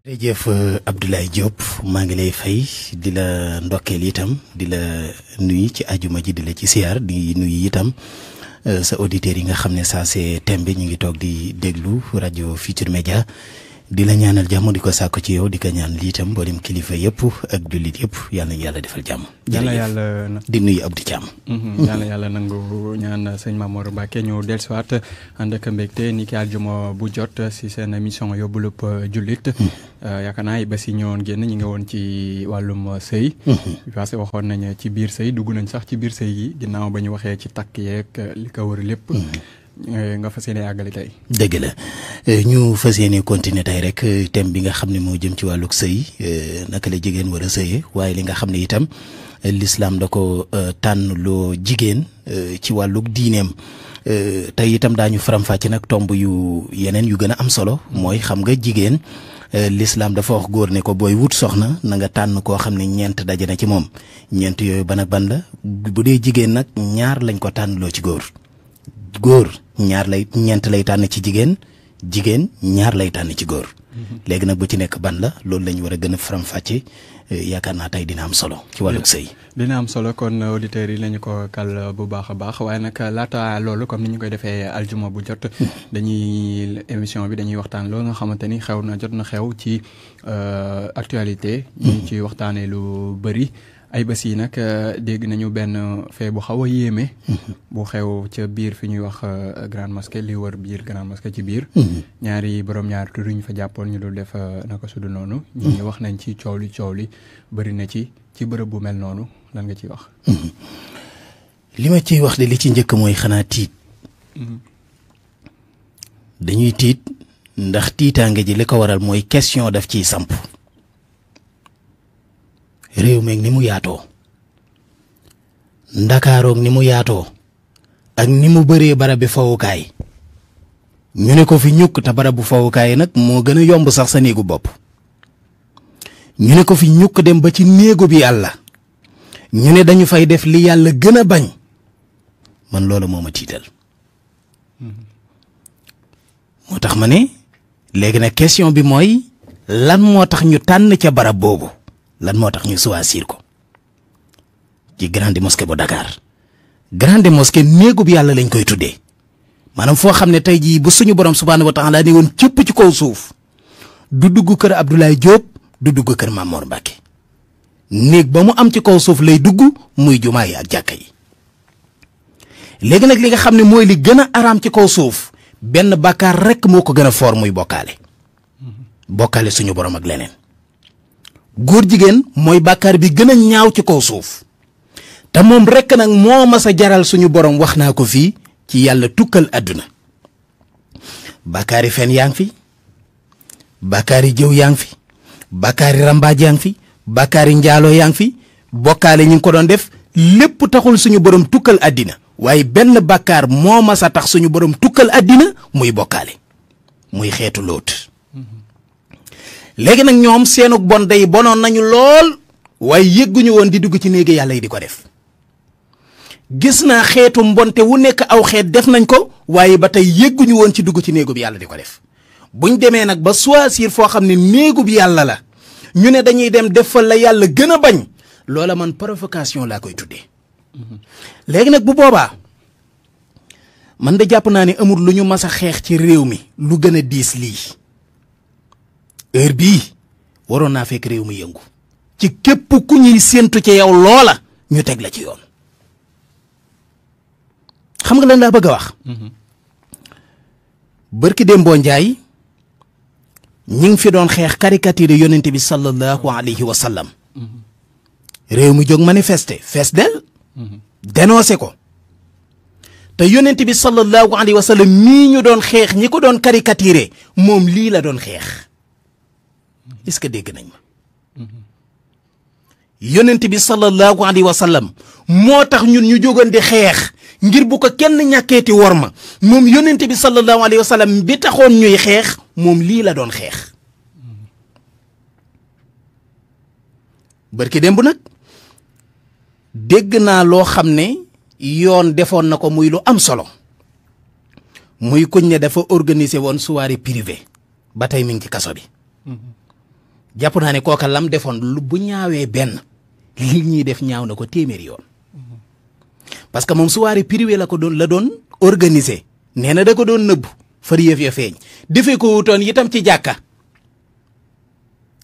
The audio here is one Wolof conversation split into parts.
jërëjëf Abdoulaye Diop maa ngi lay fay di la ndokkeel itam di la nuyu ci ajuma ji di la ci siyaar di nuyu itam sa auditeurs yi nga xam ne saa see tembe ñu ngi toog di déglu rajo Futur Média di la ñaanal jàmm di ko sàkku ci yow di ko ñaan lii itam mboolem kilifa yëpp ak jullit yëpp yal na yàlla defal jàmm. yàlla di nuyu Abdou Thiam. yàlla nangu ñaan sëñ Mamour Mbacke ñu dellusiwaat ànd ak mbégte ni ki àjjuma bu jot si seen émission yóbbulub jullit. yaakaar naa ba si ñëwoon génn ñi nga woon ci wàllum sëy. parce que waxoon nañ ci biir sëy dugg nañ sax ci biir sëy gi ginnaaw ba ñu waxee ci takk yeeg li ko wër lépp. nga fas yéene àggali tey. dëgg la ñu fas yéene continuer tey rek thème bi nga xam ne moo jëm ci wàllug sëy naka la jigéen war a sëyee waaye li nga xam ne itam l'islam da ko tànn loo jigéen ci wàllug diineem tey itam daañu faram-fàcce nag tomb yu yeneen yu gën a am solo mooy xam nga jigéen l'islam dafa wax góor ne ko booy wut soxna na nga tànn koo xam ne ñeent daje na ci moom ñeent yooyu ban ak ban la bu dee jigéen nag ñaar lañ ko tànn loo ci góor ñeent lay tànn ci jigéen ñaar lay tànn ci góor. léegi nag bu ci nekk ban la loolu la ñu war a gën a faram-fàcce yaakaar naa tey dina am solo ci wàllug sëy. dina am solo kon auditeurs yi lañu ko kal bu baax a baax waaye nag laata loolu comme ni ñu koy defee aljuma bu jot dañuy émission bi dañuy waxtaan loolu nga xamante ni jot na xew ci actualité. ñu ci waxtaanee lu bëri. ay bés yi nag dégg nañu benn fee bu xaw a yéeme. bu xew ca biir fi ñuy wax grande mosquée li wër biir grande mosquée ci biir. ñaari tur ñu fa jàppoon ñu dul def naka sudu noonu. ñi wax nañ ci coow li bëri na ci bërëb bu mel noonu lan nga ciy wax. li ma ciy wax de li ci njëkk mooy xanaa tiit. dañuy tiit ndax tiitaange ji li ko waral mooy question daf ciy samp. réew meeg ni mu yaatoo ndakaaroog ni mu yaatoo ak ni mu bëree barab bi fawukaay ñu ne ko fi ñukk te barab bu fawukaay nag moo gën a yomb sax sa néegu bopp ñu ne ko fi ñukk dem ba ci néegu bi yàlla ñu ne dañu fay def li yàlla gën a bañ man loolu moo ma tiital moo tax ma ne léegi nag question bi mooy lan moo tax ñu tànn ca barab boobu lan moo tax ñu choisir ko ci grande mosquée bu Dakar grande mosquée néegub yàlla lañ koy tuddee maanaam foo xam ne tey jii bu suñu borom subhaanahu wa taala ne woon cëpp ci kaw suuf du dugg kër Abdoulaye Diop du dugg kër Mamour Mbacke néeg ba mu am ci kaw suuf lay dugg muy jumaa yi ak jàkka yi léegi nag li nga xam ne mooy li gën a araam ci kaw suuf benn bàkkaar rekk moo ko gën a foor muy bokkaale suñu borom ak leneen. góor jigéen mooy bàkkaar bi gën a ñaaw ci kaw suuf te moom rekk nag moo mas a jaral suñu borom wax naa ko fii ci yàlla tukkal àdduna bàkkaari fen yaa ngi fi bàkkaari jëw yaa ngi fi bàkkaari rambaaj yaa ngi fi bàkkaari njaaloo yaa ngi fi bokkaale ñi ngi ko doon def lépp taxul suñu borom tukkal àddina waaye benn bàkkaar moo mas a tax suñu borom tukkal àddina muy bokkaale muy xeetu Lóot léegi nag ñoom seenug bon day bonoon nañu lool waaye yëgguñu woon di dugg ci néegi yàlla yi di ko def gis naa xeetu mbonte wu nekk aw xeet def nañ ko waaye ba tey yëgguñu woon ci dugg ci néegu bi yàlla di ko def buñ demee nag ba choisir foo xam ne néegu bi yàlla la ñu ne dañuy dem def fa la yàlla gën a bañ loola man provocation laa koy tuddee léegi nag bu boobaa man da jàpp naa ne amul lu ñu mas a xeex ci réew mi lu gën a diis lii heure bii waroon naa fekk réew mi yëngu ci képp ku ñuy séentu ci yow loola ñu teg la ci yoon xam nga lan laa bëgg a wax. barki Dembo Njaay ñi ngi fi doon xeex caricature yonent bi sallallahu alayhi wa sallam réew mi jóg manifester fees del dénoncé ko te yonent bi sallallahu alayhi wa sallam mii ñu doon xeex ñi ko doon caricature moom lii la doon xeex. est-ce que dégg nañ ma yonent bi sallallahu alayhi wa sallam moo tax ñun ñu jógoon di xeex ngir bu ko kenn ñàkkeeti worma moom yonent bi sallallahu alayhi wa sallam bi taxoon ñuy xeex moom lii la doon xeex barki démb nag dégg naa loo xam ne yoon defoon na ko muy lu am solo muy kuñ ne dafa organiser woon soirée privée ba tey mi ngi ci kaso bi jàpp naa ne kooka lam defoon lu bu ñaawee benn li ñuy def ñaaw na ko téeméeri yoon parce que moom soirée privée la doon organiser nee na da ko doon nëbb far yëf ya feeñ defee ko wutoon itam ci jàkka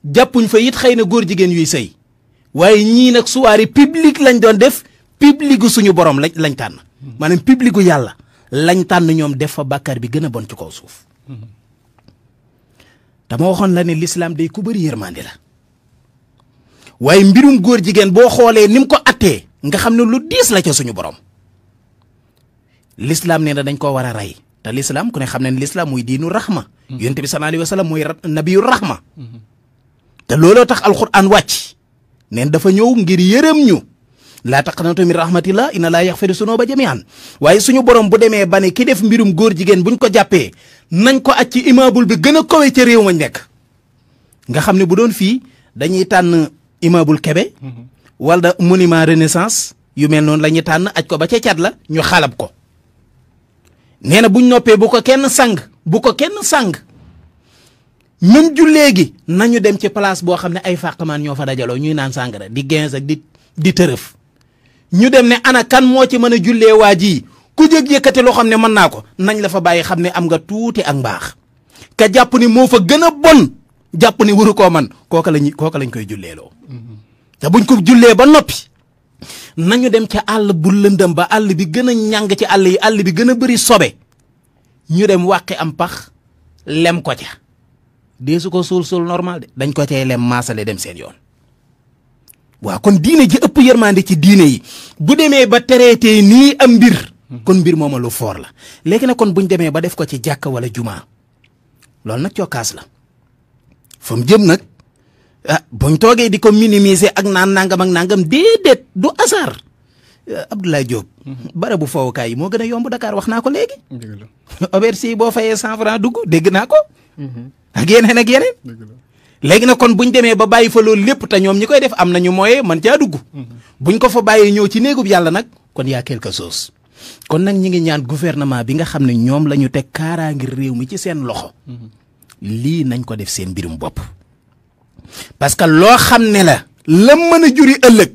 jàppuñ fa it xëy na góor jigéen yuy sëy waaye ñii nag soirée publique lañ doon def publique suñu borom lañ tànn maanaam publique gu yàlla lañ tànn ñoom def fa bàkkaar bi gën a bon ci kaw suuf dama waxoon la ne l'islam day ku bëri yërmande la waaye mbirum góor jigéen boo xoolee ni mu ko attee nga xam ne lu diis la ca suñu borom l'islam nee na dañ koo war a rey te l'islam ku ne xam ne l'islam muy diinu rahma yonent bi sallallahu alayhi wa sallam muy nabiyu rahma te looloo tax alquran wàcc neen dafa ñëw ngir yërëm ñu laa taqnatu min rahmatillah inna laa yaxfiru sunuba jami'an waaye suñu borom bu demee ba ne ki def mbirum góor jigéen buñ ko jàppee nañ ko aj ci immeuble bi gën a kawe ca réew ma nekk nga xam ne bu doon fii dañuy tànn immeuble Kébé wala monument renaissance yu mel noonu la ñuy tànn aj ko ba ca cat la ñu xalab ko nee na buñ noppee bu ko kenn sang même ju léegi nañu dem ci place boo xam ne ay fàqmaan ñoo fa dajaloo ñuy naan sàngara di gens ak di tërëf ñu dem ne ana kan moo ci mën a jullee waa ji ku jëg yëkkati loo xam ne mën naa ko nañ la fa bàyyi xam ne am nga tuuti ak mbaax ka jàpp ni moo fa gën a bon jàpp ni waru koo man kooka lañ koy julleeloo te buñ ko jullee ba noppi nañu dem ca àll bu lëndëm ba àll bi gën a ñàng ci àll bi gën a bëri sobe ñu dem wàqi am pax lem ko ca deesu ko suul normal de dañ ko cay lem maasale dem seen yoon waaw kon diine ji ëpp yërmande ci diine yi bu demee ba tereetee nii am mbir kon mbir mooma lu foor la léegi nag kon buñ demee ba def ko ci jàkka wala jumaa loolu nag cokkaas la fa mu jëm nag buñ toogee di ko minimiser ak nangam déedéet du hasard Abdoulaye Diop barabu fowukaay yi moo gën a yomb Dakar wax naa ko léegi auberge boo fayee 100 francs dugg dégg naa ko ak yeneen léegi nag kon buñ demee ba bàyyi fa loolu lépp te ñoom ñi koy def am nañu mooy man caa dugg buñ ko fa bàyyee ñëw ci néegub yàlla nag kon yaa quelque chose kon nag ñi ngi ñaan gouvernement bi nga xam ne ñoom la ñu teg kaaraa ngir réew mi ci seen loxo lii nañ ko def seen mbirum bopp parce que loo xam ne la mën a juri ëllëg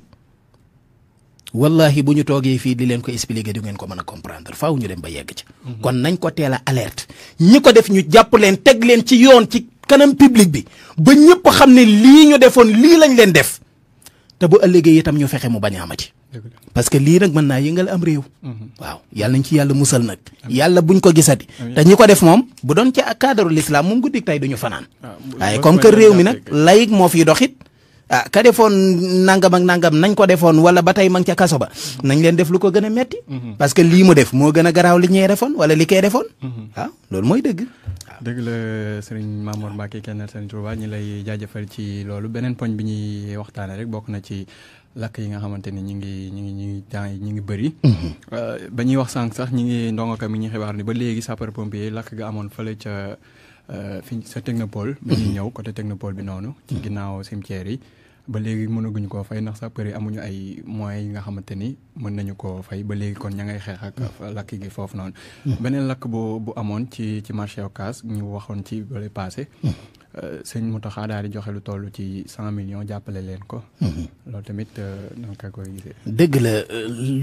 wallahi bu ñu toogee fii di leen ko expliquer du ngeen ko mën a comprendre faaw ñu dem ba yegg ci kon nañ ko teel a alerte ñi ko def ñu jàpp leen teg leen ci yoon ci kanam public bi ba ñëpp xam ne lii ñu defoon lii lañ leen def te bu ëllëgee itam ñu fexe mu bañ a amati parce que lii nag mën naa yëngal am réew waaw yàlla nañ ci yàlla musal nag yàlla buñ ko gisati te ñi ko def moom bu doon ci cadre l'islam moom guddik tey duñu fanaan waaye comme que réew mi nag laïc moo fi doxit ka defoon nangam nañ ko defoon wala ba tey ma ngi ca kaso ba nañ leen def lu ko gën a metti parce que lii mu def moo gën a garaaw li ñee defoon wala li koy defoon waaw loolu mooy dëgg dëgg la Serigne Mamour Mbacké Kennel Serigne Touba ñi lay jaajëfal ci loolu beneen poñ bi ñuy waxtaane rek bokk na ci lakk yi nga xamante ni ñi ngi bëri ba ñuy wax sànq sax ñi ngi ndongoka mi ñuy xibaar ni ba léegi sapeur pompier lakk ga amoon fële ca fi sa technopole bi ñuy ñëw côté technopole bi noonu ci ginnaaw cimetière yi ba léegi mënaguñu koo fay ndax sapeur yi amuñu ay moyens yi nga xamante ni mën nañu koo fay ba léegi kon ña ngay xeex ak lakk gi foofu noonu beneen lakk bu amoon ci marché Ocass ñu waxoon ci bale passé sëñ Mountakha daal di joxe lu toll ci 100 millions jàppale leen ko loolu tamit nan ka koy gisee dëgg la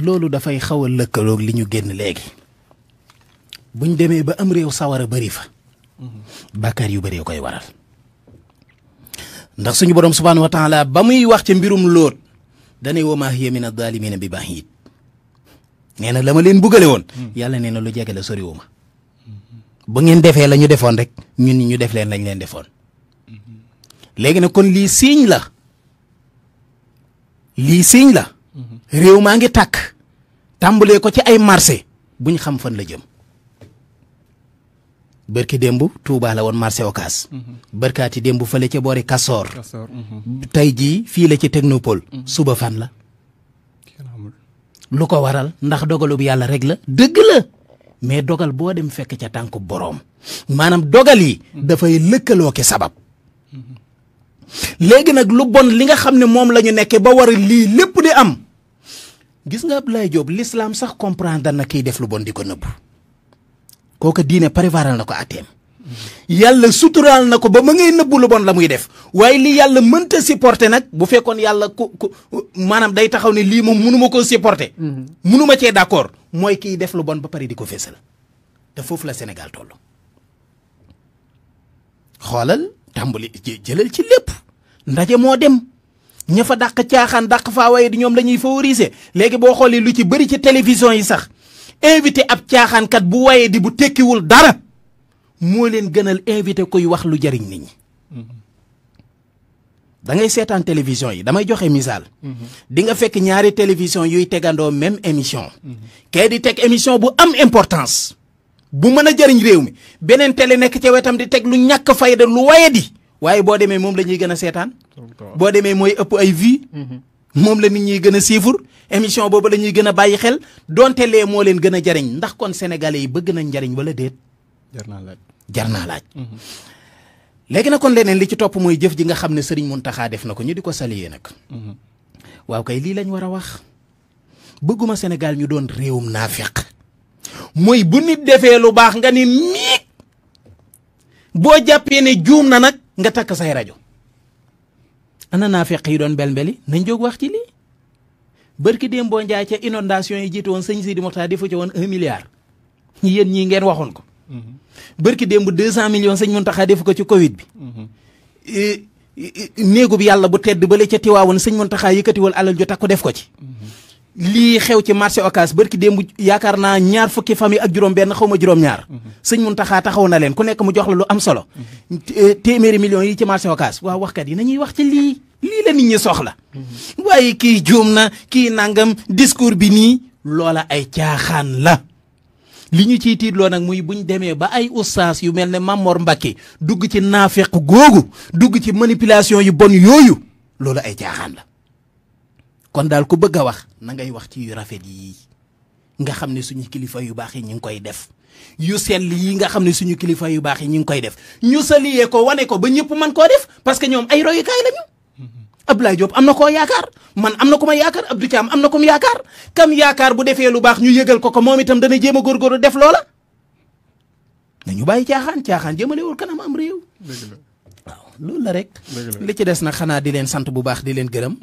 loolu dafay xaw a lëkkaloog li ñu génn léegi buñ demee ba am réew sawar a bëri fa bàkkaar yu bëree koy waral ndax suñu borom subhaanahu wa taala ba muy wax ci mbirum Lóot dane wa maa hiya mina zaalimiina bi ba'iid nee na la ma leen bugale woon yàlla nee na lu jege la soriwu ma ba ngeen defee la ñu defoon rek ñun ñu def leen lañ leen defoon léegi nag kon lii siiñ la réew maa ngi tàkk tàmbalee ko ci ay marché buñ xam fan la jëm bërki démb Touba la woon marché Ocass bërkaati démb fële ca boori Kastoor tey jii fii la ci Technopole suba fan la lu ko waral ndax dogalub yàlla rek la dëgg la mais dogal boo dem fekk ca tànku boroom maanaam dogal yi dafay lëkkaloo ki sabab léegi nag lu bon li nga xam ne moom la ñu nekkee ba war a lii lépp di am gis nga Abdoulaye Diop l'islam sax comprendre na kiy def lu bon di ko nëbb kooku diine prévaral na ko atteem yàlla suturaal na ko ba ma ngay nëbbu lu bon la muy def waaye li yàlla mënta supporter nag bu fekkoon yàlla ku maanaam day taxaw ne lii moom mënuma koo supporter mënuma cee d'accord mooy kiy def lu bon ba pare di ko fésal te foofu la Sénégal toll xoolal tàmbali jëlal ci lépp ndaje moo dem ña fa dàq caaxaan dàq faa waaye di ñoom la ñuy favoriser léegi boo xoolee lu ci bëri ci télévision yi sax invité ab caaxaankat bu waye di bu tekkiwul dara moo leen gënal invité koy wax lu jariñ nit ñi da ngay seetaan télévision yi damay joxe misaal di nga fekk ñaari télévision yuy tegandoo même émission kee di teg émission bu am importance bu mën a jëriñ réew mi beneen télé nekk ca wetam di teg lu ñàkk fayda lu waye di waaye boo demee moom la ñuy gën a seetaan boo demee mooy ëpp ay vie moom la nit ñuy gën a siifur émission boobu la ñuy gën a bàyyi xel donte lee moo leen gën a jariñ ndax kon sénégalais yi bëgg nañ njariñ wala déet jar naa laaj léegi nag kon leneen li ci topp mooy jëf ji nga xam ne Serigne Mountakha def na ko ñu di ko saluer nag waaw kay lii lañ war a wax bëgguma Sénégal ñu doon réewum naafeq mooy bu nit defee lu baax nga ni miig boo jàppee ne juum na nag nga takk say rajo ana naafeq yi doon bel-beli nañ jóg wax ci lii bërki déem boo njaay ca inondation yi jiite woon sëñ Sidi Mokhtar defu ci woon 1 milliard yéen ñii ngeen waxoon ko bërki démb 200 millions sëñ Mountakha defu ko ci Covid bi néegu bi yàlla bu tedd bale ca Tiwaawoon sëñ Mountakha yëkkatiwal alal ju takku def ko ci lii xew ci marché Ocass bërki démb yaakaar naa 20 fukki famille ak juróom-benn xaw ma juróom-ñaar sëñ Mountakha taxaw na leen ku nekk mu jox la lu am solo téeméeri millions yi ci marché Ocass waaw waxkat yi nañuy wax ci lii la nit ñi soxla waaye kii juum na kii nangam discours bi nii loola ay caaxaan la li ñu ciy tiitloo nag muy buñ demee ba ay ustaas yu mel ne Mamor Mbacké dugg ci naafeq googu dugg ci manipulation yu bon yooyu loolu ay caaxaan la kon daal ku bëgg a wax na ngay wax ci yu rafet yi nga xam ne suñu kilifa yu baax yi ñu ngi koy def yu sell yi nga xam ne suñu kilifa yu baax yi ñu ngi koy def ñu saliyee ko wane ko ba ñëpp mën koo def parce que ñoom ay royukaay lañu Abdoulaye Diop am na koo yaakaar man am na ko ma yaakaar Abdou Thiam am na ko mu yaakaar kam yaakaar bu defee lu baax ñu yëgal ko moom itam dana jéem a góorgóorlu def loola nañu bàyyi caaxaan jëmalewul kanam am réew waaw loolu la rek li ci des nag xanaa di leen sant bu baax di leen gërëm